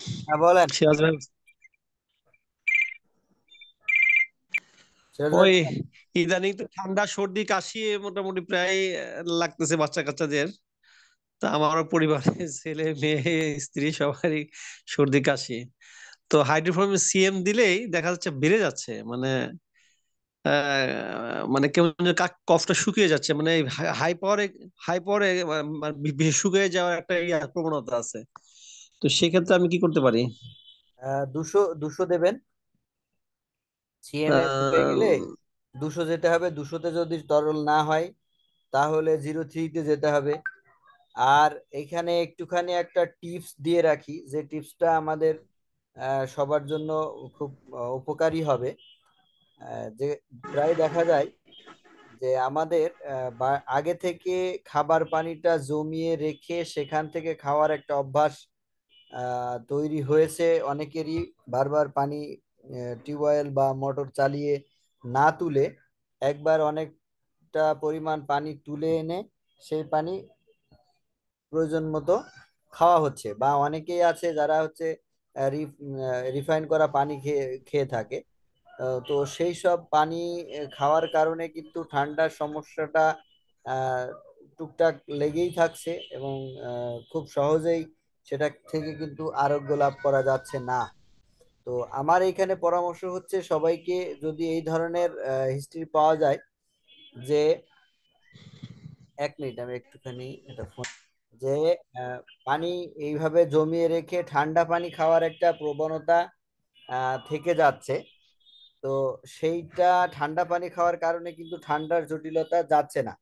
হ্যাঁ, বলেন। সিরাজ ভাই। সিরাজ ভাই ওই বলেন। ইদানিং তো ঠান্ডা সর্দি কাশি মোটামুটি প্রায় লাগতেছে বাচ্চা কাচ্চাদের। তা আমারও পরিবারে ছেলে মেয়ে স্ত্রী সবারই সর্দি কাশি। তো হাইড্রোফর্মিক সিএম দিলেই দেখা যাচ্ছে বেড়ে যাচ্ছে, মানে মানে কেমন যেন কফটা শুকিয়ে যাচ্ছে, মানে হাই পাওয়ারে হাই পাওয়ারে শুকিয়ে যাওয়ার একটা প্রবণতা আছে। তো সেক্ষেত্রে আমি কি করতে পারি? 200 দেবেন। সিএমএ শুকিয়ে আহ, গেলে 200 যেতে হবে। 200-তে যদি তরল না হয় তাহলে 03-তে যেতে হবে। আর এখানে একটুখানি একটা টিপস দিয়ে রাখি, যে টিপসটা আমাদের সবার জন্য খুব উপকারী হবে। যে প্রায় দেখা যায় যে আমাদের আগে থেকে খাবার পানিটা জমিয়ে রেখে সেখান থেকে খাওয়ার একটা অভ্যাস তৈরি হয়েছে অনেকেরই। বারবার পানি টিউবওয়েল বা মোটর চালিয়ে না তুলে একবার অনেকটা পরিমাণ পানি তুলে এনে সেই পানি প্রয়োজন মতো খাওয়া হচ্ছে। বা অনেকেই আছে যারা হচ্ছে রিফাইন করা পানি খেয়ে খেয়ে থাকে। তো সেই সব পানি খাওয়ার কারণে কিন্তু ঠান্ডার সমস্যাটা আহ, টুকটাক লেগেই থাকছে, এবং খুব সহজেই সেটা থেকে কিন্তু আরোগ্য লাভ করা যাচ্ছে না। তো আমার এইখানে পরামর্শ হচ্ছে সবাইকে, যদি এই ধরনের হিস্ট্রি পাওয়া যায়, যে 1 মিনিট আমি একটুখানি এটা ফোন, যে আহ, পানি এইভাবে জমিয়ে রেখে ঠান্ডা পানি খাওয়ার একটা প্রবণতা থেকে যাচ্ছে। তো সেইটা ঠান্ডা পানি খাওয়ার কারণে কিন্তু ঠান্ডার জটিলতা যাচ্ছে না।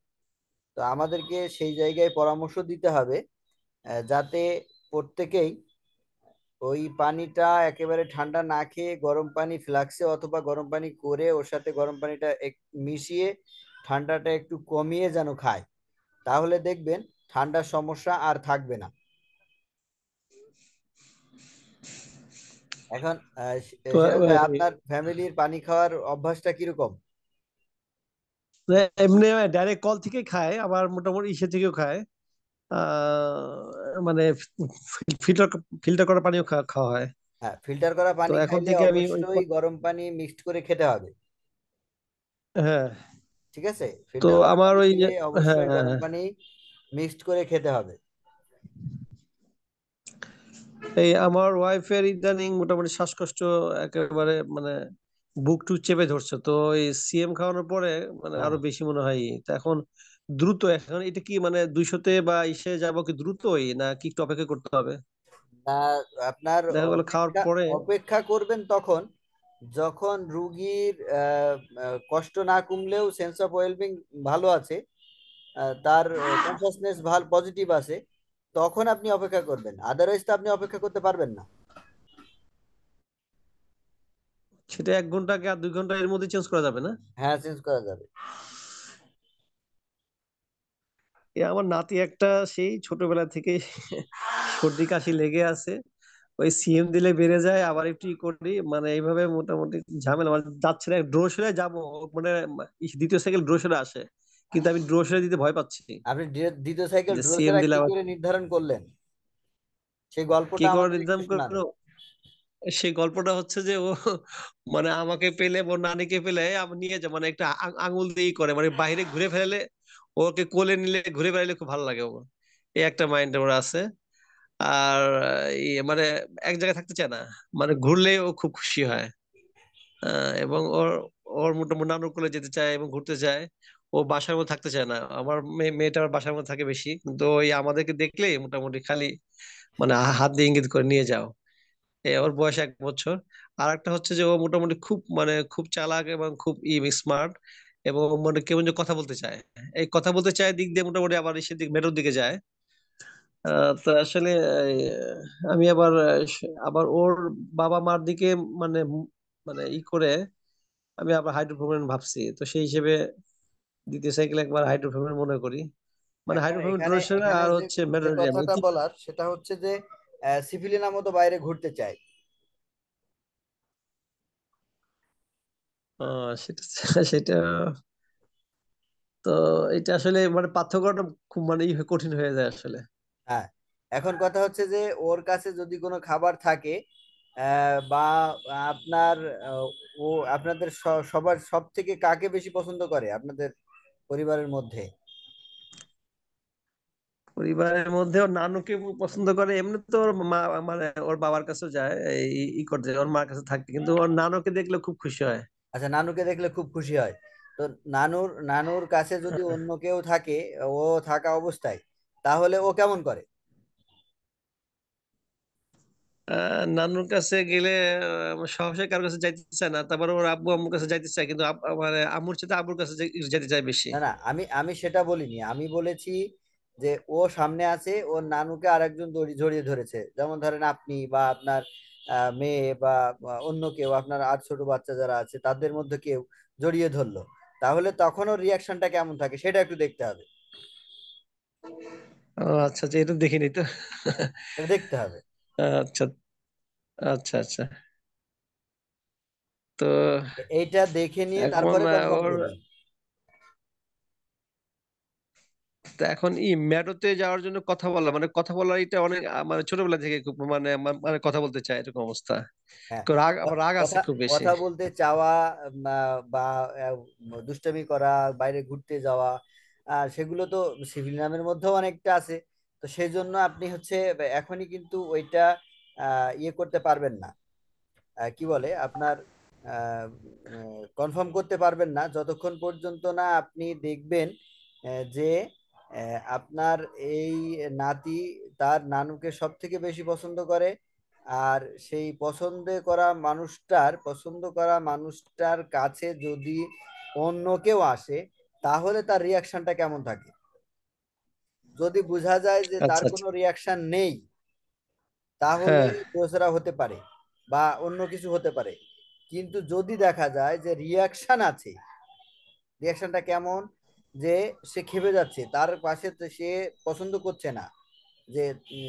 তো আমাদেরকে সেই জায়গায় পরামর্শ দিতে হবে যাতে প্রত্যেকেই ওই পানিটা একেবারে ঠান্ডা না খেয়ে গরম পানি ফ্লাক্সে অথবা গরম পানি করে ওর সাথে গরম পানিটা মিশিয়ে ঠান্ডাটা একটু কমিয়ে যেন খায়। তাহলে দেখবেন ঠান্ডার সমস্যা আর থাকবে না। এখন তো সিরাজ ভাই, আপনার ফ্যামিলির পানি খাওয়ার অভ্যাসটা কিরকম? এমনি ডাইরেক্ট কল থেকে খায়, আবার মোটামুটি ইসে থেকেও খায়। মানে ফিল্টার ফিল্টার করা পানিও খাওয়া হয়। হ্যাঁ, ফিল্টার করা তো পানি এখন খাইলে থেকে আমি ওই অবশ্যই গরম পানি মিক্সড করে খেতে হবে। হ্যাঁ। ঠিক আছে, তো ফিল্টার করা আমার পানি ওই খেলে হ্যাঁ অবশ্যই হ্যাঁ, গরম হ্যাঁ। পানি মিক্সড করে খেতে হবে। এই আমার ওয়াইফের ইদানিং মোটামুটি শ্বাসকষ্ট একেবারে, মানে বুক টুক চেপে ধরছে। তো এই সিএম খাওয়ানোর পরে মানে হ্যাঁ। আরো বেশি মনে হয় তা এখন দ্রুত, এখন এটা কি মানে 200-তে বা ইসে যাবো কি দ্রুতই, না কি একটু অপেক্ষা করতে হবে? আহ, আপনার দেখা গেল খাওয়ার অপেক্ষা পরে। অপেক্ষা করবেন তখন, যখন রুগীর কষ্ট না কমলেও সেন্স অফ ওয়েলবিং ভালো আছে, তার কনসাসনেস ভালো পজিটিভ আছে, তখন আপনি অপেক্ষা করবেন। আদারওয়াইজ তো আপনি অপেক্ষা করতে পারবেন না। সেটা 1 ঘন্টা কি আর 2 ঘন্টা এর মধ্যে চেঞ্জ করা যাবে না? হ্যাঁ, চেঞ্জ করা যাবে। এ আমার নাতি একটা সেই ছোটবেলা থেকে সর্দি কাশি লেগে আছে। ওই সিএম দিলে বেড়ে যায়, আবার একটু ই করি, মানে এইভাবে মোটামুটি ঝামেলা, মানে যাচ্ছে না। ড্রোসরে যাবো, মানে দ্বিতীয় সাইকেল ড্রোসরে আসে, কিন্তু আমি ড্রোসরে দিতে ভয় পাচ্ছি। আপনি দ্বিতীয় সাইকেল যে সিএম ড্রোসেরা দিলে কি আবার করে নির্ধারণ করলেন? সেই কি গল্পটা করে আমাদের একটু নির্ধারণ শোনান। করলো? সেই গল্পটা হচ্ছে যে ও মানে আমাকে পেলে, ওর নানিকে পেলে আমি নিয়ে যায়, মানে একটা আঙুল দিয়ে ই করে, মানে বাইরে ঘুরে ফেলে, ওকে কোলে নিলে ঘুরে বেড়ালে খুব ভালো লাগে ওর। এই একটা মাইন্ড ওর আছে। আর মানে এক জায়গায় থাকতে চায় না, মানে ঘুরলে ও খুব খুশি হয়। এবং ওর ওর মোটামুটি নানুর কোলে যেতে চায় এবং ঘুরতে চায়। ও বাসার মধ্যে থাকতে চায় না। আমার মেয়েটা বাসার মধ্যে থাকে বেশি, কিন্তু ওই আমাদেরকে দেখলেই মোটামুটি খালি মানে হাত দিয়ে ইঙ্গিত করে নিয়ে যাও। ওর বয়স 1 বছর। আর একটা হচ্ছে যে ও মোটামুটি খুব মানে খুব চালাক এবং খুব স্মার্ট, এবং মানে কেমন যে কথা বলতে চায়। এই কথা বলতে চায় দিক দিয়ে মোটামুটি আবার সেদিক মেরোর দিকে যায়। তো আসলে আমি আবার আবার ওর বাবা মার দিকে মানে মানে ই করে আমি আবার হাইড্রোফোন ভাবছি। তো সেই হিসেবে দ্বিতীয় সাইকেল একবার হাইড্রোফোন মনে করি, মানে এখন হাইড্রোফোন এখানে ড্রোসেরা এখানে আর যে হচ্ছে যে মেটোরিয়াম কথাটা বলার সেটা হচ্ছে যে সিভিলিয়ানের মতো বাইরে ঘুরতে চায়। সেটা সেটা তো এটা আসলে মানে পার্থক্যটা খুব মানে কঠিন হয়ে যায় আসলে। হ্যাঁ, এখন কথা হচ্ছে যে ওর কাছে যদি কোনো খাবার থাকে, বা আপনার আহ, ও আপনাদের সবার সব থেকে কাকে বেশি পছন্দ করে আপনাদের পরিবারের মধ্যে? পরিবারের মধ্যে ওর নানুকে পছন্দ করে, এমনি তো ওর মা, মানে ওর বাবার কাছে যায়, ই করতে ওর মার কাছে থাকতে, কিন্তু ওর নানুকে দেখলে খুব খুশি হয়। আচ্ছা, নানুকে দেখলে খুব খুশি হয়। তো নানুর নানুর কাছে যদি অন্য কেউ থাকে, ও থাকা অবস্থায়, তাহলে ও কেমন করে? নানুর কাছে গেলে সহসা কারোর কাছে যাইতে চায় না, তারপর ওর আব্বু আম্মুর কাছে যাইতে চায়, কিন্তু মানে আম্মুর সাথে আব্বুর কাছে যেতে চায় বেশি। না না, আমি আমি সেটা বলিনি, আমি বলেছি যে ও সামনে আছে, ওর নানুকে আরেকজন জড়িয়ে ধরেছে, যেমন ধরেন আপনি বা আপনার মেয়ে বা অন্য কেউ, আপনার আর ছোট বাচ্চা যারা আছে তাদের মধ্যে কেউ জড়িয়ে ধরলো, তাহলে তখন ওর রিয়াকশনটা কেমন থাকে সেটা একটু দেখতে হবে। ও আচ্ছা আচ্ছা, এটা দেখিনি তো। এটা দেখতে হবে। আচ্ছা আচ্ছা আচ্ছা। তো এইটা দেখে নিয়ে এখন তারপরে কনফার্ম ওর, করবেন। তা এখন মেরোতে যাওয়ার জন্য কথা বলা, মানে কথা বলার এটা অনেক মানে ছোটবেলা থেকে খুব মানে মানে কথা বলতে চায়, এরকম অবস্থা। হ্যাঁ, রাগ, আমার রাগ আছে কথা খুব বেশি। কথা বলতে চাওয়া, বা দুষ্টামি করা, বাইরে ঘুরতে যাওয়া, সেগুলো তো সিভিল নামের মধ্যেও অনেকটা আছে। তো সেই জন্য আপনি হচ্ছে এখনই কিন্তু ওইটা ইয়ে করতে পারবেন না, কি বলে আপনার, কনফার্ম করতে পারবেন না যতক্ষণ পর্যন্ত না আপনি দেখবেন যে আপনার এই নাতি তার নানুকে সব থেকে বেশি পছন্দ করে। আর সেই পছন্দ করা মানুষটার কাছে যদি অন্য কেউ আসে, তাহলে তার রিয়াকশনটা কেমন থাকে। যদি বোঝা যায় যে তার আচ্ছা আচ্ছা। কোনো রিয়াকশন নেই, তাহলে হ্যাঁ দোসরা হতে পারে বা অন্য কিছু হতে পারে। কিন্তু যদি দেখা যায় যে রিয়াকশন আছে, রিয়াকশনটা কেমন, যে সে ক্ষেপে যাচ্ছে, তার পাশে তো সে পছন্দ করছে না যে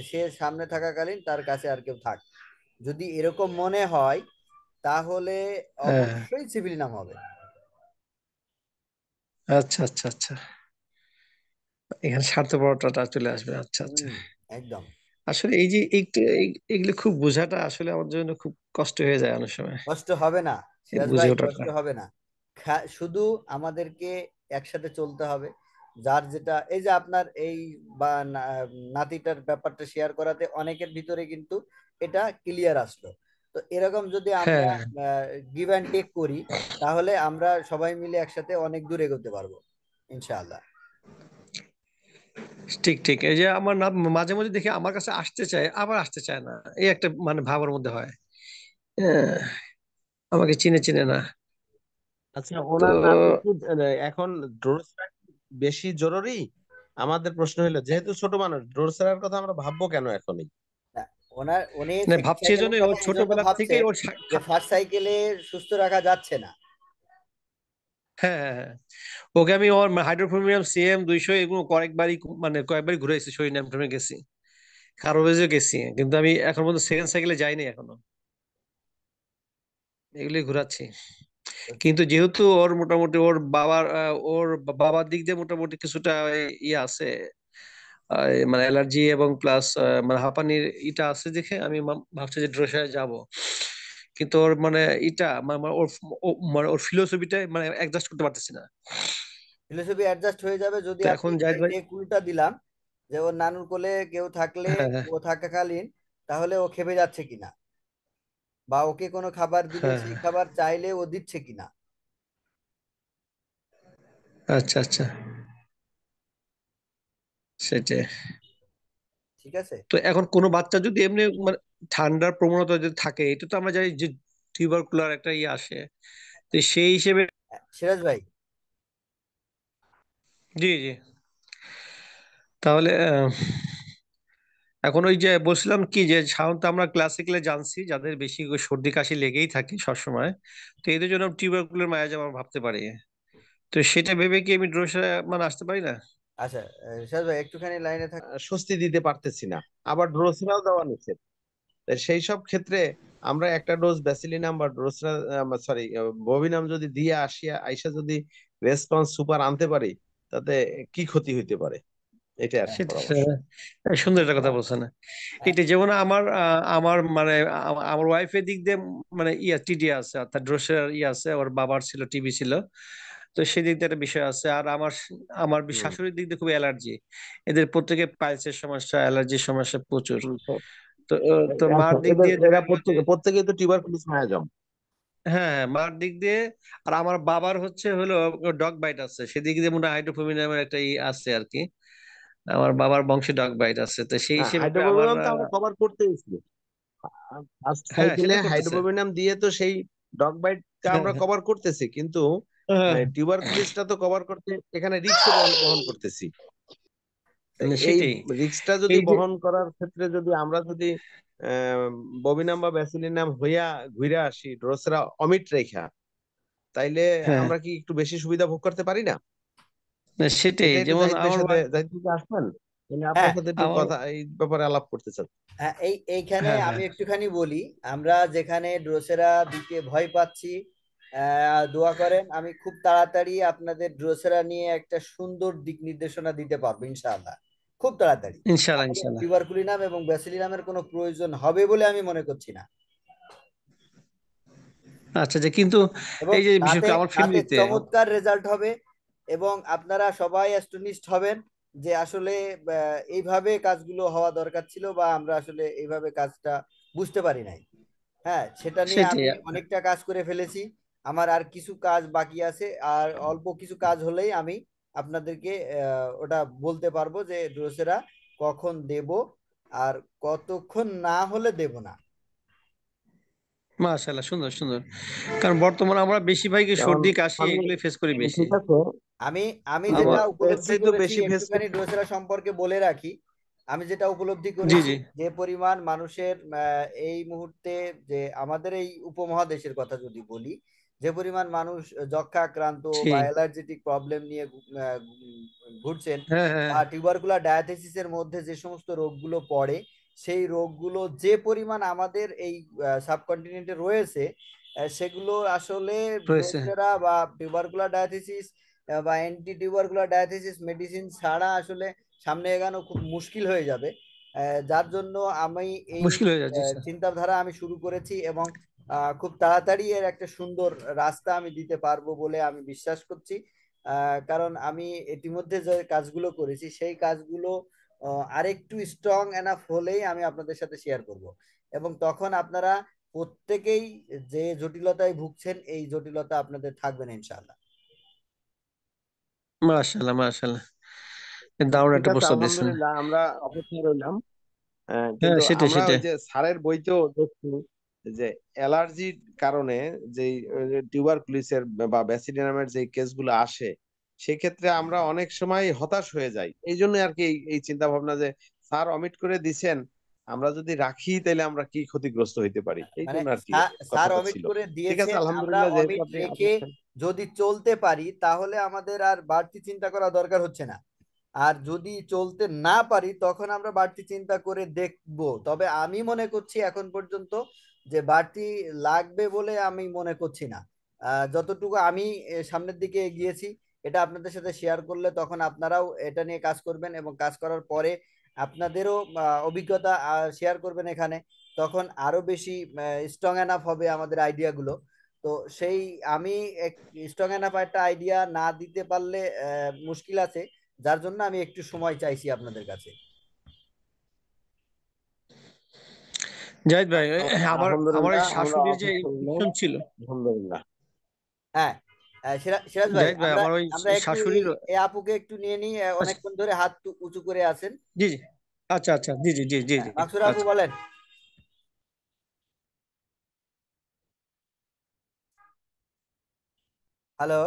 সে সামনে থাকাকালীন তার কাছে আর কেউ থাক, যদি এরকম মনে হয়, তাহলে হ্যাঁ। অবশ্যই সিভিল নাম হবে। আচ্ছা আচ্ছা আচ্ছা, এখানে স্বার্থপরতাটা চলে আসবে। আচ্ছা আচ্ছা। হুম, একদম। আসলে এই যে একটু এগুলো খুব বোঝাটা আসলে আমার জন্য খুব কষ্ট হয়ে যায় অনেক সময়, কষ্ট হবে না এই সিরাজ বুঝে ভাই, কষ্ট ওঠাটা। হবে না। শুধু আমাদেরকে একসাথে চলতে হবে। যার যেটা, এই যে আপনার এই বা নাতিটার ব্যাপারটা শেয়ার করাতে অনেকের ভিতরে কিন্তু এটা ক্লিয়ার আসলো। তো এরকম যদি আমরা হ্যাঁ গিভ অ্যান্ড টেক করি, তাহলে আমরা সবাই মিলে একসাথে অনেক দূর এগোতে পারবো ইনশাআল্লাহ। ঠিক ঠিক, এই যে আমার না মাঝে মাঝে দেখি আমার কাছে আসতে চায়, আবার আসতে চায় না, এই একটা মানে ভাবের মধ্যে হয়। হ্যাঁ, আমাকে চিনে চিনে না। আচ্ছা, তো ওনার নাতি কি এখন ড্রোন বেশি জরুরি? আমাদের প্রশ্ন হলো, যেহেতু ছোট মানুষ, ড্রোন ছাড়ার কথা আমরা ভাববো কেন এখনই? না, উনি না সেকেন্ড ভাবছি এই জন্য, সাইকেলের ওর কথা এই জন্য ছোটবেলা থেকেই ভাবছেন ওর যে ফার্স্ট সাইকেলে সুস্থ রাখা যাচ্ছে না। হ্যাঁ হ্যাঁ হ্যাঁ। ওকে আমি ওর হাইড্রোফোনিয়াম সিএম 200 এগুলো কয়েকবারই মানে কয়েকবারই ঘুরেছি, সরিনাম ট্রেনে গেছি, কারোবেজে গেছি, কিন্তু আমি এখন পর্যন্ত সেকেন্ড সাইকেলে যাইনি এখনো, এগুলি ঘুরাচ্ছি। কিন্তু যেহেতু ওর মোটামুটি ওর বাবার ওর বাবার দিক দিয়ে মোটামুটি কিছুটা ইয়ে আছে, মানে অ্যালার্জি এবং প্লাস মানে হাঁপানির ইটা আছে দেখে আমি ভাবছি যে ড্রেসায় যাব। কিন্তু ওর মানে ইটা মানে ওর মানে ওর ফিলোসফিটা মানে অ্যাডজাস্ট করতে পারতেছি না। ফিলোসফি অ্যাডজাস্ট হয়ে যাবে যদি তো আপনি এখন জাহিদ ভাই। টেকুলটা দিলাম, যে ওর নানুর কোলে কেউ থাকলে, হ্যাঁ হ্যাঁ ও থাকাকালীন তাহলে ও খেপে যাচ্ছে কিনা, বা ওকে কোনো খাবার দিলে হ্যাঁ সেই হ্যাঁ। খাবার চাইলে ও দিচ্ছে কিনা। আচ্ছা আচ্ছা, সেটাই। ঠিক আছে। তো এখন কোনো বাচ্চা যদি এমনি মানে ঠান্ডার প্রবণতা যদি থাকে, এটা তো আমরা জানি যে টিউবারকুলার একটা ইয়ে আসে, তো সেই হিসেবে। সিরাজ ভাই, জি জি। তাহলে এখন ওই যে বলছিলাম কি, যে সাধারণত আমরা ক্লাসিক্যালে জানছি যাদের বেশি করে সর্দি কাশি লেগেই থাকে সবসময়, তো এদের জন্য টিউবারকুলার মায়া আমরা ভাবতে পারি। তো সেটা ভেবে কি আমি ড্রোসা মানে আসতে পারি না? আচ্ছা, সিরাজ ভাই একটুখানি লাইনে থাক। স্বস্তি দিতে পারতেছি না, আবার ড্রোসিনাও দেওয়া নিষেধ। তাই সেই সব ক্ষেত্রে আমরা একটা ডোজ ব্যাসিলিনাম বা ড্রোসরা, সরি, বভিনাম যদি দিয়ে আইসা যদি রেসপন্স সুপার আনতে পারি, তাতে কি ক্ষতি হইতে পারে? এটা আর কি সেটা পরামর্শ। সুন্দর একটা কথা বলছেন। এটা যেমন আমার মানে আমার ওয়াইফের দিক দিয়ে মানে টিডি আছে, অর্থাৎ ড্রোসের আছে, ওর বাবার ছিল টিবি ছিল, তো সেই দিক দিয়ে একটা বিষয় আছে। আর আমার আমার হুম শাশুড়ির দিক দিয়ে খুব অ্যালার্জি, এদের প্রত্যেকে পাইলসের সমস্যা, অ্যালার্জির সমস্যা প্রচুর। হুম, তো তো তো মার আচ্ছা, দিক এদের দিয়ে দেখা এরা গেল যে প্রত্যেকেই তো টিউবারকুলোস মায়াজম। হ্যাঁ হ্যাঁ, মার দিক দিয়ে। আর আমার বাবার হলো ডগ বাইট আছে, সেদিক দিয়ে মনে হয় হাইড্রোফোবিয়া নামের একটা আছে আর কি। আমার বাবার বংশে ডগ বাইট আছে, তো সেই হ্যাঁ, হিসেবে আমার হাইড্রোবোবিনাম তো আমরা কভার করতেইছি। ফার্স্ট হ্যাঁ সাইকেলে সেটা করতেছে। হাইড্রোবোবিনাম দিয়ে তো সেই ডগ বাইটটা হ্যাঁ আমরা হ্যাঁ কভার করতেছি, কিন্তু হ্যাঁ, টিউবারকুলোসটা তো কভার করতে এখানে রিস্কও বহন করতেছি। এই সেটাই। রিস্কটা যদি এই যে বহন করার ক্ষেত্রে যদি আমরা যদি ববিনাম বা ব্যাসিলিনাম হইয়া ঘুরে আসি ড্রোসেরা অমিট রেখা, তাইলে হ্যাঁ, আমরা কি একটু বেশি সুবিধা ভোগ করতে পারি না? না, সেটাই এটা একটু যেমন জাহিদ ভাইয়ের আমার সাথে, জাহিদ ভাই কি আসবেন? মানে আপনার হ্যাঁ, সাথে একটু আমার কথা এই ব্যাপারে আলাপ করতে চাচ্ছি। হ্যাঁ, এইখানে হ্যাঁ আমি হ্যাঁ একটুখানি বলি। আমরা যেখানে ড্রোসেরা দিতে ভয় পাচ্ছি, দোয়া করেন, আমি খুব তাড়াতাড়ি আপনাদের ড্রোসেরা নিয়ে একটা সুন্দর দিক নির্দেশনা দিতে পারবো ইনশাআল্লাহ, খুব তাড়াতাড়ি। ইনশাল্লাহ আমাদের ইনশাল্লাহ। টিউবারকুলিনাম এবং ব্যাসিলিনামের কোনো প্রয়োজন হবে বলে আমি মনে করছি না। আচ্ছা, যে কিন্তু এবং এই যে বিশেষ তাতে করে আমার তাতে ফ্যামিলিতে চমৎকার রেজাল্ট হবে, এবং আপনারা সবাই অ্যাস্টনিশড হবেন যে আসলে এইভাবে কাজগুলো হওয়া দরকার ছিল, বা আমরা আসলে এইভাবে কাজটা বুঝতে পারি নাই। হ্যাঁ, সেটা নিয়ে সেটাই। আমি অনেকটা কাজ করে ফেলেছি। আমার আর কিছু কাজ বাকি আছে, আর অল্প কিছু কাজ হলেই আমি আপনাদেরকে ওটা বলতে পারবো যে ড্রোসেরা কখন দেব আর কতক্ষণ না হলে দেব না। মাশাআল্লাহ, সুন্দর সুন্দর। কারণ বর্তমানে আমরা বেশিরভাগই কারণ সর্দি কাশি আমি, এগুলো ফেস করি বেশি। ঠিক আছে, আমি আমি যেটা আমার এর উপলব্ধি চাইতে করেছি বেশি ফেস একটুখানি ড্রোসেরা সম্পর্কে বলে রাখি। আমি যেটা উপলব্ধি জি করেছি, জি যে পরিমাণ মানুষের এই মুহূর্তে, যে আমাদের এই উপমহাদেশের কথা যদি বলি, যে পরিমাণ মানুষ যক্ষা আক্রান্ত জি বা অ্যালার্জেটিক প্রবলেম নিয়ে ঘুরছেন, হ্যাঁ হ্যাঁ বা টিউবারকুলার ডায়াথেসিসের মধ্যে যে সমস্ত রোগগুলো পড়ে, সেই রোগগুলো যে পরিমাণ আমাদের এই সাবকন্টিনেন্টে রয়েছে, সেগুলো আসলে রয়েছে। ড্রোসেরা বা টিউবারকুলার ডায়াথেসিস বা অ্যান্টি টিউবারকুলার ডায়াথেসিস মেডিসিন ছাড়া আসলে সামনে এগানো খুব মুশকিল হয়ে যাবে। যার জন্য আমি এই মুশকিল হয়ে যাচ্ছে, আচ্ছা। চিন্তাধারা আমি শুরু করেছি, এবং খুব তাড়াতাড়ি এর একটা সুন্দর রাস্তা আমি দিতে পারবো বলে আমি বিশ্বাস করছি। কারণ আমি ইতিমধ্যে যে কাজগুলো করেছি, সেই কাজগুলো আরেকটু স্ট্রং এনাফ হলেই আমি আপনাদের সাথে শেয়ার করব, এবং তখন আপনারা প্রত্যেকেই যে জটিলতায় ভুগছেন, এই জটিলতা আপনাদের থাকবে না ইনশাআল্লাহ। মাশাআল্লাহ মাশাআল্লাহ, দারুণ ঠিক একটা আছে, প্রস্তাব দিয়েছেন। আলহামদুলিল্লাহ, আমরা অপেক্ষায় রইলাম। হ্যাঁ কিন্তু সেটাই আমরা ওই সেটাই। যে স্যারের বইতেও দেখছি যে অ্যালার্জির কারণে যে টিউবারকুলিসের বা ব্যাসিলিনামের যে কেসগুলো আসে, সেক্ষেত্রে আমরা অনেক সময় হতাশ হয়ে যাই। এই জন্য আর কি এই চিন্তা ভাবনা যে স্যার অমিট করে দিছেন, আমরা যদি রাখি তাহলে আমরা কি ক্ষতিগ্রস্ত হইতে পারি, এই মানে জন্য আর কি স্যার কথাটা অমিট ছিল। করে ঠিক আছে, দিয়েছেন, আমরা আলহামদুলিল্লাহ, যেহেতু অমিট আপনি রেখে আপনার যদি চলতে পারি তাহলে আমাদের আর বাড়তি চিন্তা করা দরকার হচ্ছে না। আর যদি চলতে না পারি তখন আমরা বাড়তি চিন্তা করে দেখব। তবে আমি মনে করছি এখন পর্যন্ত যে বাড়তি লাগবে বলে আমি মনে করছি না। যতটুকু আমি সামনের দিকে এগিয়েছি, এটা আপনাদের সাথে শেয়ার করলে তখন আপনারাও এটা নিয়ে কাজ করবেন, এবং কাজ করার পরে আপনাদেরও অভিজ্ঞতা শেয়ার করবেন এখানে। তখন আরো বেশি স্ট্রং এনাফ হবে আমাদের আইডিয়াগুলো। তো সেই আমি স্ট্রং এনাফ একটা আইডিয়া না দিতে পারলে মুশকিল আছে, যার জন্য আমি একটু সময় চাইছি আপনাদের কাছে। জাহিদ ভাই, আমার আমার আলহামদুলিল্লাহ, এই আমরা শাশুড়ির যে অপেক্ষা রইলাম। ইনফেকশন ছিল। আলহামদুলিল্লাহ। হ্যাঁ, সিরাজ ভাই, জাহিদ ভাই, আমরা আমার ওই আমরা একটু এই শাশুড়ির। এই আপুকে একটু নিয়ে নিই, আচ্ছা, অনেকক্ষণ ধরে হাত উঁচু করে আছেন। জি জি, আচ্ছা আচ্ছা, জি জি জি জি হ্যাঁ, জি, মাকসুর আপু আচ্ছা। বলেন। হ্যালো,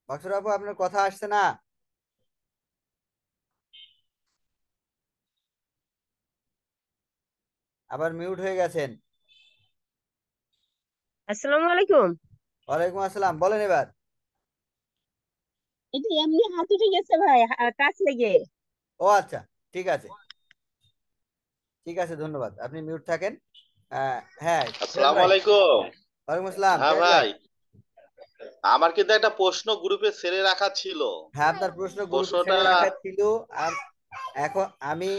মাকসুর আপু, আপনার কথা আসছে না, আবার মিউট হয়ে গেছেন। আসসালামু আলাইকুম। ওয়ালাইকুম আসসালাম, বলেন এবার। এটা এমনি হাত উঠে গেছে ভাই, কাজ লেগে। ও আচ্ছা, ঠিক আছে, ঠিক আছে, ধন্যবাদ, আপনি মিউট থাকেন। হ্যাঁ, সিরাজ আসসালামু ভাই। আলাইকুম। ওয়ালাইকুম আসসালাম, হ্যাঁ সিরাজ ভাই। ভাই, আমার কিন্তু একটা প্রশ্ন গ্রুপে ছেড়ে রাখা ছিল। হ্যাঁ, আপনার প্রশ্ন গ্রুপে প্রশ্নটা ছেড়ে রাখা ছিল। আর এখন আমি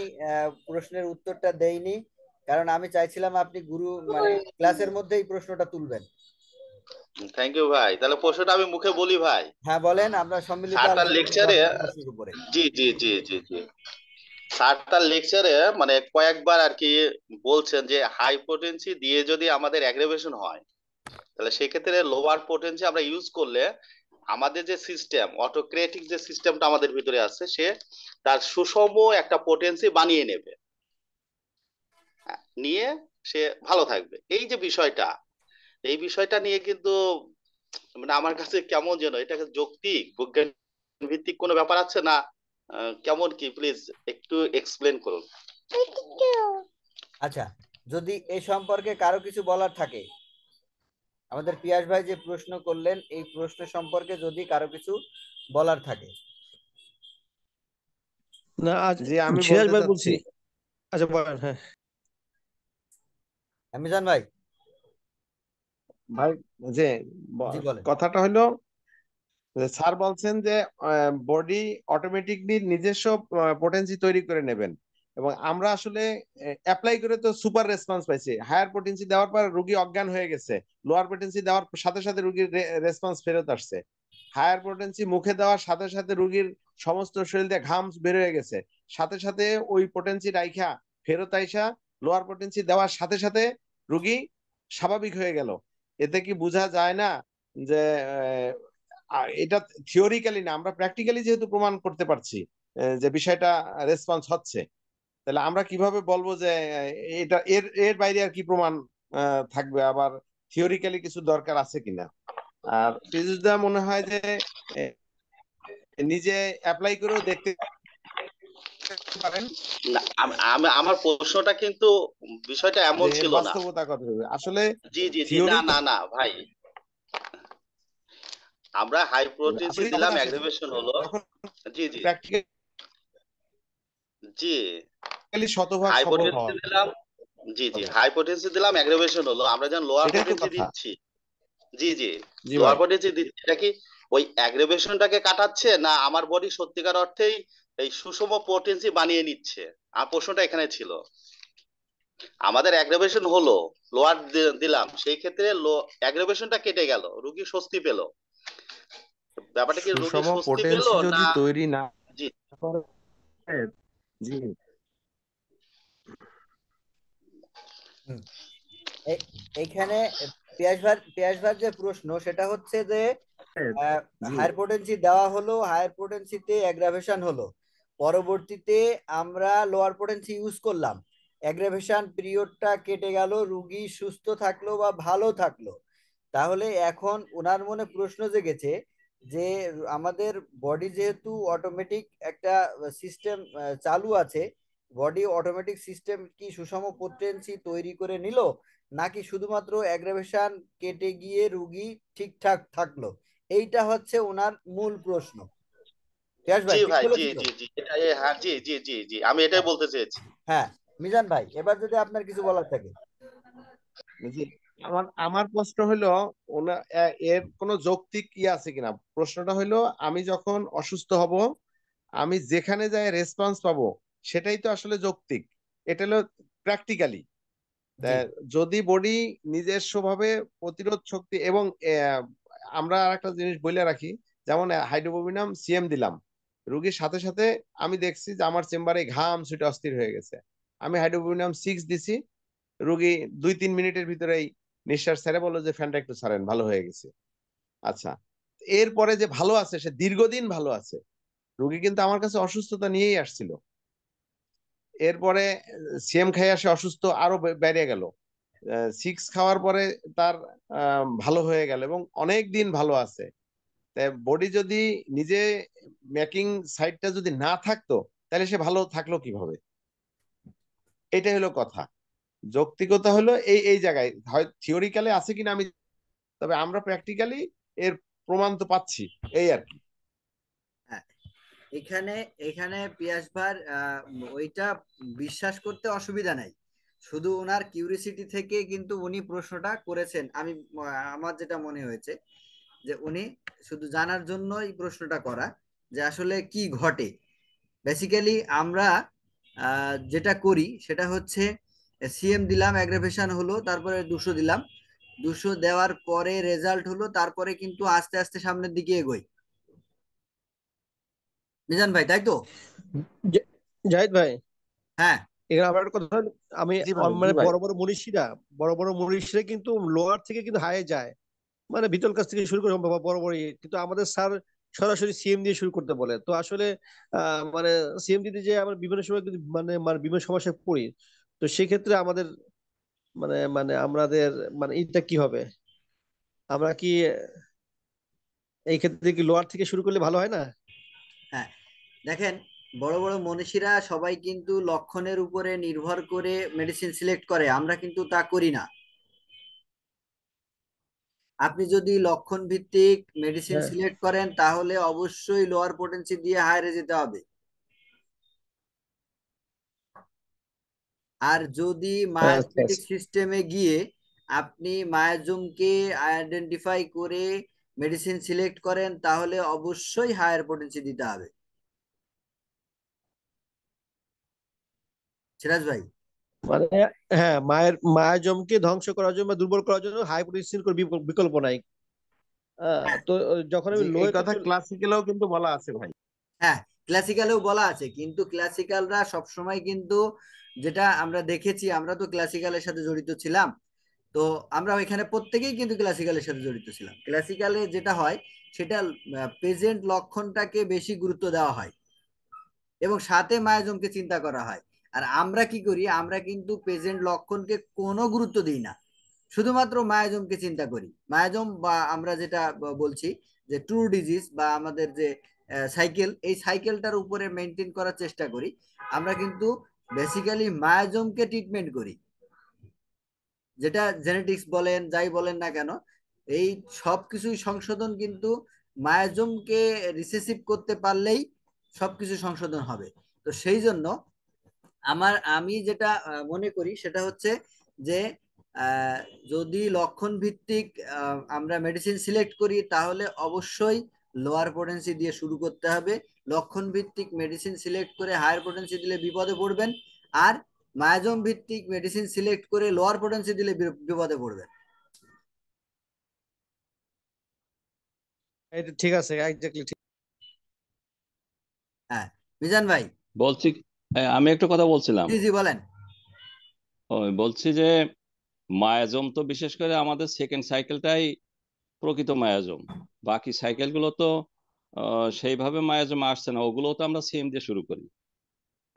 প্রশ্নের উত্তরটা দেইনি, কারণ আমি চাইছিলাম আপনি মানে ক্লাসের মধ্যেই প্রশ্নটা তুলবেন। থ্যাংক ইউ ভাই, তাহলে প্রশ্নটা আমি মুখে বলি ভাই। হ্যাঁ বলেন, আমরা সম্মিলিত স্যার তার আলোচনা করবো লেকচারে, আপনার প্রশ্নের উপরে। জি জি জি জি জি, স্যার তার লেকচারে মানে কয়েকবার আর কি বলছেন যে হাই পোটেন্সি দিয়ে যদি আমাদের অ্যাগ্রেভেশন হয়, তাহলে সেক্ষেত্রে লোয়ার পোটেন্সি আমরা ইউজ করলে আমাদের যে সিস্টেম, অটোক্রেটিক যে সিস্টেমটা আমাদের ভিতরে আছে, সে তার সুষম একটা পোটেন্সি বানিয়ে নেবে, নিয়ে সে ভালো থাকবে। এই যে বিষয়টা, এই বিষয়টা নিয়ে কিন্তু মানে আমার কাছে কেমন যেন এটা যৌক্তিক বিজ্ঞান ভিত্তিক কোনো ব্যাপার আছে না, কেমন কি প্লিজ একটু এক্সপ্লেন করুন। আচ্ছা, যদি এই সম্পর্কে কারো কিছু বলার থাকে, আমাদের পিয়াস ভাই যে প্রশ্ন করলেন এই প্রশ্ন সম্পর্কে যদি কারো কিছু বলার থাকে। না আজ জি আমি সিরাজ বলতে ভাই চাচ্ছি বলছি। আচ্ছা বলেন। হ্যাঁ মিজান ভাই। ভাই, যে জি বলেন। কথাটা হলো স্যার বলছেন যে বডি অটোমেটিকলি নিজস্ব পোটেন্সি তৈরি করে নেবেন, এবং আমরা আসলে অ্যাপ্লাই করে তো সুপার রেসপন্স পাইছি। হায়ার পোটেন্সি দেওয়ার পর রুগী অজ্ঞান হয়ে গেছে, লোয়ার পোটেন্সি দেওয়ার সাথে সাথে রুগীর রেসপন্স ফেরত আসছে। হায়ার পোটেন্সি মুখে দেওয়ার সাথে সাথে রুগীর সমস্ত শরীর দিয়ে ঘাম বের হয়ে গেছে, সাথে সাথে ওই পোটেন্সি রাইখা ফেরত আইসা লোয়ার পোটেন্সি দেওয়ার সাথে সাথে রুগী স্বাভাবিক হয়ে গেল। এতে কি বোঝা যায় না যে এটা থিওরিক্যালি না, আমরা প্র্যাকটিক্যালি যেহেতু প্রমাণ করতে পারছি যে বিষয়টা রেসপন্স হচ্ছে, তাহলে আমরা কিভাবে বলবো যে এটা এর এর বাইরে আর কি প্রমাণ থাকবে, আবার থিওরিক্যালি কিছু দরকার আছে কিনা। আর পীযূষদা মনে হয় যে নিজে অ্যাপ্লাই করেও দেখতে পারেন না, আমার প্রশ্নটা কিন্তু বিষয়টা এমন যে এর ছিল না। বাস্তবতা কত হবে আসলে। জি জি জি, না থিওরি না না ভাই, আমরা হাই পোটেন্সি আসলে দিলাম, যখন আসে অ্যাগ্রিভেশন হলো। তখন জি জি প্র্যাকটিক্যালি জি, শতভাগ হাই সফল পোটেন্সি হওয়া দিলাম, জি জি হবে, হাই পোটেন্সি দিলাম, অ্যাগ্রিভেশন হলো, আমরা যেন লোয়ার এটাই তো পোটেন্সি কথা। দিচ্ছি। জি জি, জি লোয়ার ভাই, পোটেন্সি দিচ্ছি, এটা কি ওই অ্যাগ্রিভেশনটাকে কাটাচ্ছে, না আমার বডি সত্যিকার অর্থেই এই সুষম পোটেন্সি বানিয়ে নিচ্ছে? আমার প্রশ্নটা এখানে ছিল। আমাদের অ্যাগ্রাভেশন হলো, লোয়ার দিলাম, সেই ক্ষেত্রে অ্যাগ্রাভেশনটা কেটে গেল, রুগী স্বস্তি পেল। ব্যাপারটা কি রুগী সুষম স্বস্তি পেল পোটেন্সি না? যদি তৈরি না জি করে, জি হুম। এইখানে পিয়াস ভাইয়ের যে প্রশ্ন সেটা হচ্ছে যে জি হায়ার পোটেন্সি দেওয়া হলো, হায়ার পোটেন্সিতে অ্যাগ্রাভেশন হলো, পরবর্তীতে আমরা লোয়ার পোটেন্সি ইউজ করলাম, অ্যাগ্রাভেশন পিরিয়ডটা কেটে গেল, রুগী সুস্থ থাকলো বা ভালো থাকলো। তাহলে এখন ওনার মনে প্রশ্ন জেগেছে যে আমাদের বডি যেহেতু অটোমেটিক একটা সিস্টেম চালু আছে, বডি অটোমেটিক সিস্টেম কি সুষম পোটেন্সি তৈরি করে নিল, নাকি শুধুমাত্র অ্যাগ্রাভেশন কেটে গিয়ে রুগী ঠিকঠাক থাকলো? এইটা হচ্ছে ওনার মূল প্রশ্ন। পিয়াস জি ভাই ঠিক ভাই, জি বলেছি তো? জি জি, এটা হ্যাঁ, জি জি জি জি, আমি এটাই হ্যাঁ। বলতে চেয়েছি। হ্যাঁ, মিজান ভাই এবার যদি আপনার কিছু বলার থাকে। জি আমার আমার প্রশ্ন হলো ওনা এর কোনো যৌক্তিক কি আছে কিনা। প্রশ্নটা হলো আমি যখন অসুস্থ হব, আমি যেখানে যাই রেসপন্স পাবো, সেটাই তো আসলে যৌক্তিক। এটা হলো প্র্যাকটিক্যালি। জি যদি বডি নিজস্ব ভাবে প্রতিরোধ শক্তি এবং আমরা আর একটা জিনিস বলে রাখি, যেমন হাইড্রোবোবিনাম সিএম দিলাম, রুগীর সাথে সাথে আমি দেখছি যে আমার চেম্বারে ঘাম ছুটে অস্থির হয়ে গেছে, আমি হাইড্রোবোবিনাম 6 দিছি, রুগী 2-3 মিনিটের ভিতরেই নিঃশ্বাস ছেড়ে বললো যে ফ্যানটা একটু ছাড়েন, ভালো হয়ে গেছে। আচ্ছা, এরপরে যে ভালো আছে সে দীর্ঘদিন ভালো আছে, রুগী কিন্তু আমার কাছে অসুস্থতা নিয়েই আসছিল, এরপরে সিএম খাই আসে অসুস্থ আরো বেড়ে গেল, 6 খাওয়ার পরে তার ভালো হয়ে গেল এবং অনেক দিন ভালো আছে। বডি যদি নিজে মেকিং সাইডটা যদি না থাকতো, তাহলে সে ভালো থাকলো কিভাবে? এটাই হলো কথা। যৌক্তিকতা হলো এই এই জায়গায়, হয় থিওরিক্যালি আছে কিনা আমি, তবে আমরা প্র্যাকটিক্যালি এর প্রমাণ তো পাচ্ছি, এই আর কি। হ্যাঁ, এখানে এখানে পিয়াস ভাই ওইটা বিশ্বাস করতে অসুবিধা নাই, শুধু ওনার কিউরিসিটি থেকে কিন্তু উনি প্রশ্নটা করেছেন, আমার যেটা মনে হয়েছে। যে উনি শুধু জানার জন্য এই প্রশ্নটা করা যে আসলে কি ঘটে। বেসিক্যালি আমরা যেটা করি সেটা হচ্ছে সিএম দিলাম, অ্যাগ্রাভেশন হলো, তারপরে 200 দিলাম, 200 দেওয়ার পরে রেজাল্ট হলো, তারপরে কিন্তু আস্তে আস্তে সামনের দিকে এগোই। মিজান ভাই, তাই তো? জাহিদ ভাই, হ্যাঁ এখানে আমার একটা কথা, আমি জি ভাই, জি মানে ভাই। বড় বড় মনীষীরা কিন্তু লোয়ার থেকে কিন্তু হাই যায়, মানে ভিতর কাছ থেকে শুরু করে বড় বড় কিন্তু আমাদের স্যার সরাসরি সিএম দিয়ে শুরু করতে বলে। তো আসলে মানে সিএম দিতে যে আমরা বিভিন্ন সময় কিন্তু মানে মানে বিভিন্ন সমস্যায় পড়ি। তো সেক্ষেত্রে আমাদের মানে মানে আমাদের মানে এটা কি হবে, আমরা কি এই ক্ষেত্রে কি লোয়ার থেকে শুরু করলে ভালো হয় না? হ্যাঁ, দেখেন, বড় বড় মনীষীরা সবাই কিন্তু লক্ষণের উপরে নির্ভর করে মেডিসিন সিলেক্ট করে, আমরা কিন্তু তা করি না। আপনি যদি লক্ষণ ভিত্তিক মেডিসিন হ্যাঁ, সিলেক্ট করেন তাহলে অবশ্যই লোয়ার পোটেন্সি দিয়ে হায়ারে যেতে হবে। আর যদি আচ্ছা মায়োজমেটিক আচ্ছা। সিস্টেমে গিয়ে আপনি মায়োজোমকে আইডেন্টিফাই করে মেডিসিন সিলেক্ট করেন তাহলে অবশ্যই হায়ার পোটেন্সি দিতে হবে। সিরাজ ভাই, মানে হ্যাঁ, মায়ের জমকে ধ্বংস করার জন্য বা দুর্বল করার জন্য হাই পটেনশিয়াল কোনো বিকল্প নাই। তো যখন জি, আমি এই লোয়েতে কথা ক্লাসিক্যালেও কিন্তু বলা আছে ভাই। হ্যাঁ ক্লাসিক্যালেও বলা আছে, কিন্তু ক্লাসিক্যালরা সবসময় কিন্তু, যেটা আমরা দেখেছি, আমরা তো ক্লাসিক্যালের সাথে জড়িত ছিলাম, তো আমরা এখানে প্রত্যেকেই কিন্তু ক্লাসিক্যালের সাথে জড়িত ছিলাম। ক্লাসিক্যালে যেটা হয় সেটা প্রেজেন্ট লক্ষণটাকে বেশি গুরুত্ব দেওয়া হয় এবং সাথে মায়াজমকে চিন্তা করা হয়। আর আমরা কি করি, আমরা কিন্তু প্রেজেন্ট লক্ষণকে কোনো গুরুত্ব দিই না, শুধুমাত্র মায়াজমকে চিন্তা করি। মায়াজম বা আমরা যেটা বলছি যে ট্রু ডিজিজ বা আমাদের যে সাইকেল, এই সাইকেলটার উপরে মেনটেন করার চেষ্টা করি। আমরা কিন্তু বেসিক্যালি মায়াজমকে ট্রিটমেন্ট করি, যেটা জেনেটিক্স বলেন যাই বলেন না কেন, এই সব কিছুই সংশোধন কিন্তু মায়াজমকে রিসেসিভ করতে পারলেই সবকিছু সংশোধন হবে। তো সেই জন্য আমি যেটা মনে করি সেটা হচ্ছে যে আহ, যদি লক্ষণ ভিত্তিক আমরা মেডিসিন সিলেক্ট করি তাহলে অবশ্যই লোয়ার পোটেন্সি দিয়ে শুরু করতে হবে। লক্ষণ ভিত্তিক মেডিসিন সিলেক্ট করে হায়ার পোটেন্সি দিলে বিপদে পড়বেন, আর মায়াজম ভিত্তিক মেডিসিন সিলেক্ট করে লোয়ার পোটেন্সি দিলে বিপদে পড়বেন। এটা ঠিক আছে, এক্স্যাক্টলি ঠিক। হ্যাঁ মিজান ভাই। বলছি, আমি একটা কথা বলছিলাম। জি জি বলেন। ওই বলছি যে মায়াজম তো বিশেষ করে আমাদের সেকেন্ড সাইকেলটাই প্রকৃত মায়াজম। বাকি সাইকেলগুলো তো সেইভাবে মায়াজম আসছে না, ওগুলো তো আমরা সেম দিয়ে শুরু করি।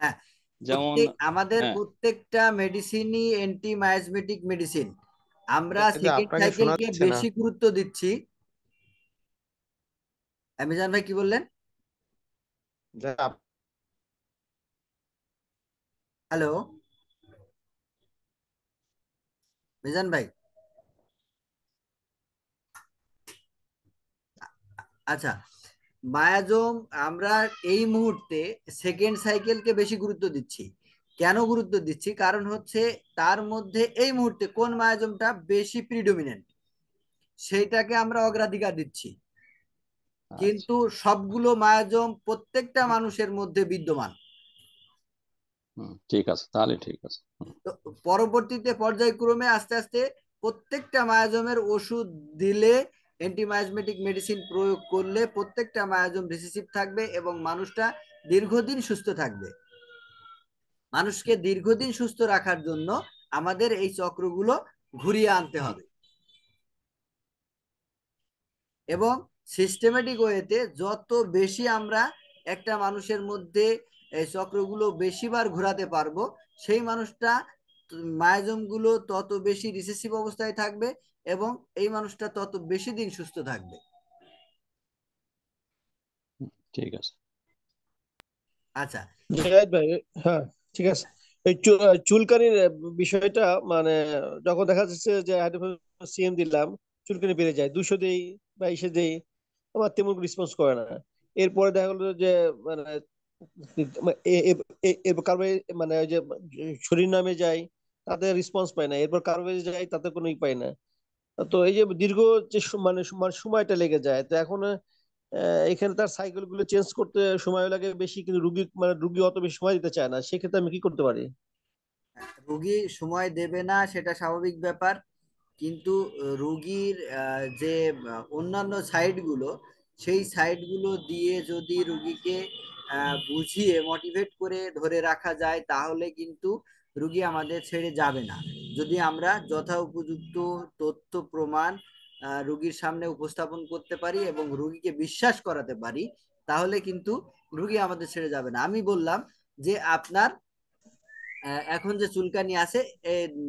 হ্যাঁ, যেমন আমাদের হ্যাঁ, প্রত্যেকটা মেডিসিনই অ্যান্টি মায়াজমেটিক মেডিসিন। আমরা কিন্তু সেকেন্ড আপনাকে শোনা সাইকেলকে যাচ্ছে না। বেশি গুরুত্ব দিচ্ছি। মিজান ভাই কি বললেন? যা হ্যালো মিজান ভাই। আচ্ছা, মায়াজম আমরা এই মুহূর্তে সেকেন্ড সাইকেলকে বেশি গুরুত্ব দিচ্ছি। কেন গুরুত্ব দিচ্ছি? কারণ হচ্ছে তার মধ্যে এই মুহূর্তে কোন মায়াজমটা বেশি প্রিডোমিনেন্ট সেইটাকে আমরা অগ্রাধিকার দিচ্ছি। আচ্ছা, কিন্তু সবগুলো মায়াজম প্রত্যেকটা মানুষের মধ্যে বিদ্যমান। ঠিক আছে, তাহলে ঠিক আছে। তো পরবর্তীতে পর্যায়ক্রমে আস্তে আস্তে প্রত্যেকটা মায়াজমের ওষুধ দিলে, অ্যান্টিমায়াজমেটিক মেডিসিন প্রয়োগ করলে প্রত্যেকটা মায়াজম রিসিসিভ থাকবে এবং মানুষটা দীর্ঘদিন সুস্থ থাকবে। মানুষকে দীর্ঘদিন সুস্থ রাখার জন্য আমাদের এই চক্রগুলো ঘুরিয়ে আনতে হবে এবং সিস্টেমেটিক ওয়েতে যত বেশি আমরা একটা মানুষের মধ্যে এই চক্রগুলো বেশিবার ঘোরাতে পারবো, সেই মানুষটা মায়াজম গুলো তত বেশি রিসেসিভ অবস্থায় থাকবে এবং এই মানুষটা তত বেশি দিন সুস্থ থাকবে। ঠিক আছে। আচ্ছা। জাহিদ ভাই, হ্যাঁ ঠিক আছে। এই চুলকানির বিষয়টা মানে যখন দেখা যাচ্ছে যে সিএম দিলাম, চুলকানি বেড়ে যায়, 200 দেই বা ইসে দেই, আমার তেমন রেসপন্স করে না। এরপরে দেখা গেলো যে মানে এরপর কারো মানে ওই যে শরীর নামে যায়, তাতে রেসপন্স পায় না, এরপর কারো যায় তাতে কোনো ই পায় না। তো এই যে দীর্ঘ যে মানে সময়টা লেগে যায়, তো এখন এখানে তার সাইকেল গুলো চেঞ্জ করতে সময় লাগে বেশি, কিন্তু রুগী অত বেশি সময় দিতে চায় না, সেক্ষেত্রে আমি কি করতে পারি? রোগী সময় দেবে না সেটা স্বাভাবিক ব্যাপার, কিন্তু রোগীর যে অন্যান্য সাইডগুলো, সেই সাইডগুলো দিয়ে যদি রুগীকে বুঝিয়ে মোটিভেট করে ধরে রাখা যায় তাহলে কিন্তু রুগী আমাদের ছেড়ে যাবে না। যদি আমরা যথা উপযুক্ত তথ্য প্রমাণ রুগীর সামনে উপস্থাপন করতে পারি এবং রুগীকে বিশ্বাস করাতে পারি, তাহলে কিন্তু রুগী আমাদের ছেড়ে যাবে না। আমি বললাম যে আপনার এখন যে চুলকানি আছে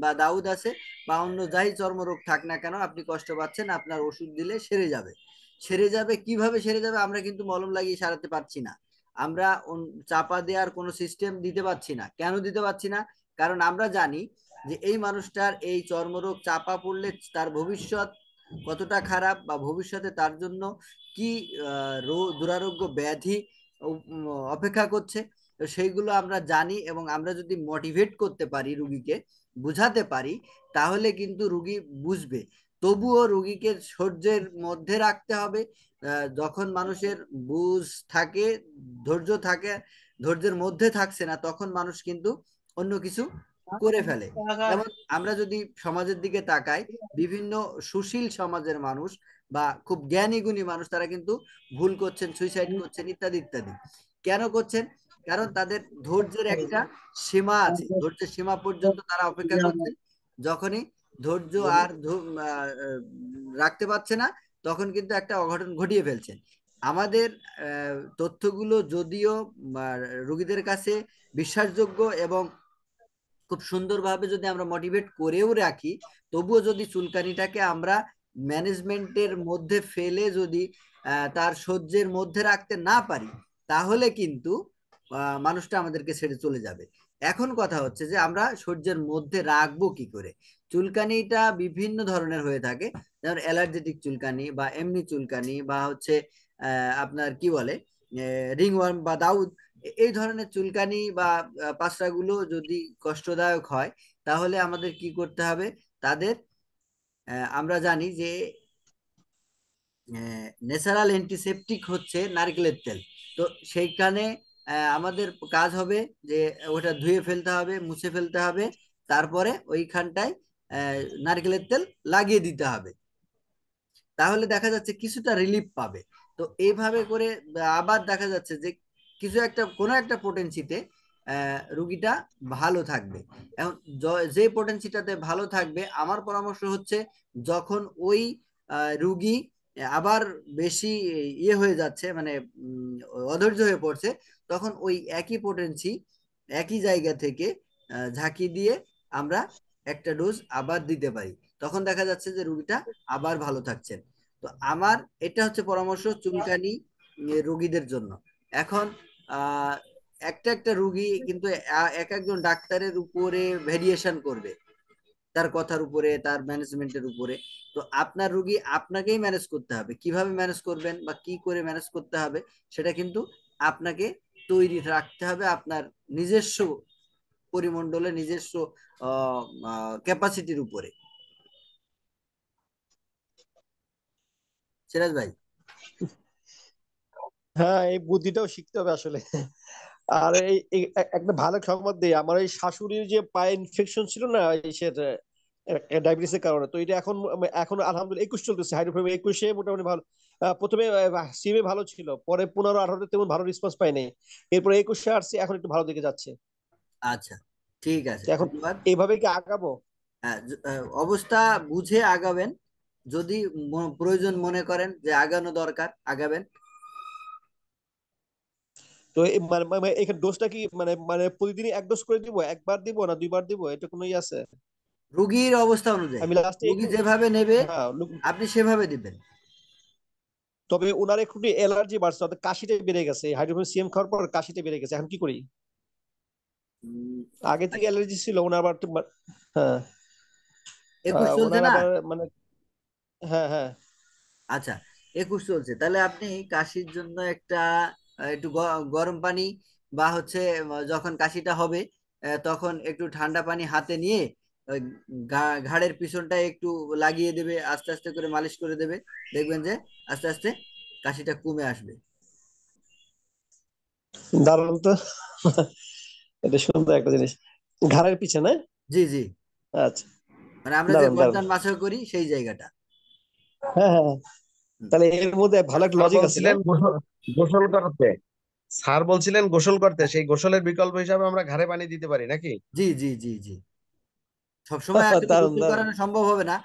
বা দাউদ আছে বা অন্য যাই চর্মরোগ থাক না কেন, আপনি কষ্ট পাচ্ছেন, আপনার ওষুধ দিলে সেরে যাবে। সেরে যাবে কিভাবে সেরে যাবে? আমরা কিন্তু মলম লাগিয়ে সারাতে পারছি না, আমরা চাপা দেওয়ার কোনো সিস্টেম দিতে পারছি না। কেন দিতে পারছি না? কারণ আমরা জানি যে এই মানুষটার এই চর্মরোগ চাপা পড়লে তার ভবিষ্যৎ কতটা খারাপ, বা ভবিষ্যতে তার জন্য কি দুরারোগ্য ব্যাধি অপেক্ষা করছে। তো সেইগুলো আমরা জানি, এবং আমরা যদি মোটিভেট করতে পারি, রুগীকে বুঝাতে পারি, তাহলে কিন্তু রুগী বুঝবে। তবুও রুগীকে ধৈর্যের মধ্যে রাখতে হবে। যখন মানুষের বুঝ থাকে, ধৈর্য থাকে, ধৈর্যের মধ্যে থাকছে না, তখন মানুষ কিন্তু অন্য কিছু করে ফেলে। যেমন আমরা যদি সমাজের দিকে তাকাই, বিভিন্ন সুশীল সমাজের মানুষ বা খুব জ্ঞানী গুণী মানুষ, তারা কিন্তু ভুল করছেন, সুইসাইড করছেন, ইত্যাদি ইত্যাদি। কেন করছেন? কারণ তাদের ধৈর্যের একটা সীমা আছে, ধৈর্যের সীমা পর্যন্ত তারা অপেক্ষা করছেন। যখনই ধৈর্য আর রাখতে পারছে না, তখন কিন্তু একটা অঘটন ঘটিয়ে ফেলছেন। আমাদের তথ্যগুলো যদিও রোগীদের কাছে বিশ্বাসযোগ্য এবং খুব সুন্দরভাবে যদি আমরা মোটিভেট করেও রাখি, তবুও যদি চুলকানিটাকে আমরা ম্যানেজমেন্টের মধ্যে ফেলে যদি তার সহ্যের মধ্যে রাখতে না পারি, তাহলে কিন্তু মানুষটা আমাদেরকে ছেড়ে চলে যাবে। এখন কথা হচ্ছে যে আমরা সহ্যের মধ্যে রাখবো কি করে। চুলকানিটা বিভিন্ন ধরনের হয়ে থাকে, যেমন অ্যালার্জেটিক চুলকানি বা এমনি চুলকানি, বা হচ্ছে আপনার কি বলে রিংওয়ার্ম বা দাউদ। এই ধরনের চুলকানি বা পাঁচড়াগুলো যদি কষ্টদায়ক হয়, তাহলে আমাদের কি করতে হবে? তাদের আমরা জানি যে ন্যাচারাল অ্যান্টিসেপটিক হচ্ছে নারকেলের তেল। তো সেইখানে আমাদের কাজ হবে যে ওটা ধুয়ে ফেলতে হবে, মুছে ফেলতে হবে, তারপরে ওইখানটায় নারকেলের তেল লাগিয়ে দিতে হবে। তাহলে দেখা যাচ্ছে কিছুটা রিলিফ পাবে। তো এইভাবে করে আবার দেখা যাচ্ছে যে কিছু একটা, কোনো একটা পোটেন্সিতে রুগীটা ভালো থাকবে। এখন যে পোটেন্সিটাতে ভালো থাকবে, আমার পরামর্শ হচ্ছে যখন ওই রুগী আবার বেশি ইয়ে হয়ে যাচ্ছে, মানে অধৈর্য হয়ে পড়ছে, তখন ওই একই পোটেন্সি একই জায়গা থেকে ঝাঁকি দিয়ে আমরা একটা ডোজ আবার দিতে পারি। তখন দেখা যাচ্ছে যে রুগীটা আবার ভালো থাকছেন। তো আমার এটা হচ্ছে পরামর্শ চুলকানি রোগীদের জন্য। এখন আহ একটা একটা রুগী কিন্তু এক একজন ডাক্তারের উপরে ভেরিয়েশন করবে, তার কথার উপরে, তার ম্যানেজমেন্টের উপরে। তো আপনার রুগী আপনাকেই ম্যানেজ করতে হবে, কিভাবে ম্যানেজ করবেন বা কি করে ম্যানেজ করতে হবে, সেটা কিন্তু আপনাকে তৈরি রাখতে হবে আপনার নিজস্ব পরিমণ্ডলে, নিজস্ব ক্যাপাসিটির উপরে। সিরাজ ভাই। হ্যাঁ, এই বুদ্ধিটাও শিখতে হবে আসলে। আর একটা ভালো সংবাদ দিই, আমার এই শাশুড়ির যে পায়ে ইনফেকশন ছিল না, ডায়াবেটিসের কারণে, তো এটা এখন এখন আলহামদুলিল্লাহ 21 চলতেছে, হাইড্রোফেম 21-এ মোটামুটি ভালো। প্রথমে সিমে ভালো ছিল, পরে 15-18 তেমন ভালো রেসপন্স পাইনি, এরপরে 21-এ আসছে, এখন একটু ভালো দিকে যাচ্ছে। আচ্ছা, ঠিক আছে, তো এখন ধন্যবাদ। এইভাবে কি আগাবো? অবস্থা বুঝে আগাবেন। যদি প্রয়োজন মনে করেন যে আগানো দরকার, আগাবেন। তো এখানে ডোজটা কি মানে মানে প্রতিদিনই এক ডোজ করে দিব, একবার দিব না দুইবার দিব, এটা কোনো ই আছে? রুগীর অবস্থা অনুযায়ী আমি লাস্টে রুগী একটু, যেভাবে নেবে হ্যাঁ, আপনি সেভাবে দিবেন। তবে ওনার একটু অ্যালার্জি বাড়ছে, অর্থাৎ কাশিটা বেড়ে গেছে, হাইড্রোফোন সিএম খাওয়ার পর কাশিটা বেড়ে গেছে, এখন কি করি? উম, আগে থেকে অ্যালার্জি ছিল ওনার, আবার হ্যাঁ, 21 চলছে ওনার না? আবার মানে, হ্যাঁ হ্যাঁ। আচ্ছা, 21 চলছে, তাহলে আপনি কাশির জন্য একটা একটু গরম পানি, বা হচ্ছে যখন কাশিটা হবে তখন একটু ঠান্ডা পানি হাতে নিয়ে ওই ঘাড়ের পিছনটা একটু লাগিয়ে দেবে, আস্তে আস্তে করে মালিশ করে দেবে, দেখবেন যে আস্তে আস্তে কাশিটা কমে আসবে। দারুণ তো। এটা সুন্দর একটা জিনিস, ঘাড়ের পিছে না? জি জি, আচ্ছা, মানে আমরা যে দারুণ দারুণ। গর্দান মাসাজ করি সেই জায়গাটা। হ্যাঁ হ্যাঁ হ্যাঁ। হুম। তাহলে এর মধ্যে ভালো একটা স্যার লজিক আছে না? বলছিলেন গোসল করতে, স্যার বলছিলেন গোসল করতে, সেই গোসলের বিকল্প হিসাবে আমরা ঘাড়ে পানি দিতে পারি নাকি? জি জি জি জি, সবসময় আসলে দারুণ গোসল দারুণ। করানো সম্ভব হবে না,